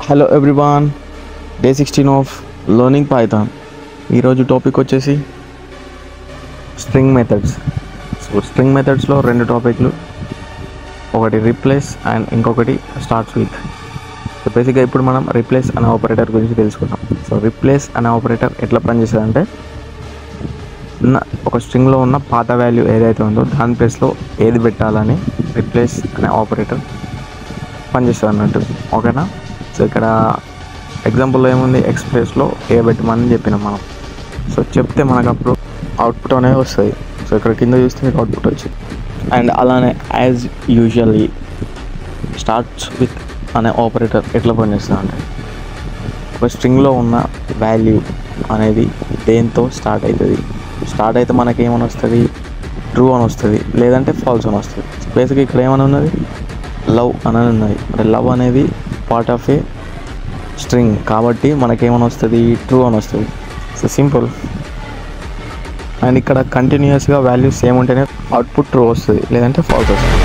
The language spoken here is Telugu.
Hello everyone, day 16 of learning Python. ఈరోజు టాపిక్ వచ్చేసి స్ట్రింగ్ మెథడ్స్. సో స్ట్రింగ్ మెథడ్స్లో రెండు టాపిక్లు, ఒకటి రీప్లేస్ అండ్ ఇంకొకటి స్టార్ట్స్ విత్. సో బేసిక్గా ఇప్పుడు మనం రీప్లేస్ అనే ఆపరేటర్ గురించి తెలుసుకుందాం. సో రీప్లేస్ అనే ఆపరేటర్ ఎట్లా పనిచేస్తుంది అంటే, ఒక స్ట్రింగ్లో ఉన్న పాత వాల్యూ ఏదైతే ఉందో దాని ప్లేస్లో ఏది పెట్టాలని రీప్లేస్ అనే ఆపరేటర్ పనిచేస్తుంది అన్నట్టు. ఓకేనా? సో ఇక్కడ ఎగ్జాంపుల్లో ఏముంది, ఎక్స్ ప్లేస్లో ఏ పెట్టమని చెప్పినాం మనం. సో చెప్తే మనకు అప్పుడు అవుట్పుట్ అనేది వస్తుంది. సో ఇక్కడ కింద చూస్తే మీకు అవుట్పుట్ వచ్చింది. అండ్ అలానే యాజ్ యూజువల్లీ స్టార్ట్స్ విత్ అనే ఆపరేటర్ ఎట్లా పనిచేస్తుంది అంటే, ఒక స్ట్రింగ్లో ఉన్న వాల్యూ అనేది దేంతో స్టార్ట్ అవుతుంది. స్టార్ట్ అయితే మనకి ఏమని వస్తుంది, ట్రూ అని వస్తుంది, లేదంటే ఫాల్స్ అని వస్తుంది. బేసిక్గా ఇక్కడ ఏమని ఉన్నది, లవ్ అని ఉన్నది. అంటే లవ్ అనేది పార్ట్ ఆఫ్ ఏ స్ట్రింగ్ కాబట్టి మనకేమని వస్తుంది, ట్రూ అని వస్తుంది. So simple. అండ్ ఇక్కడ కంటిన్యూస్గా వాల్యూస్ సేమ్ ఉంటేనే అవుట్పుట్ ట్రూ వస్తుంది, లేదంటే ఫాల్స్ వస్తుంది.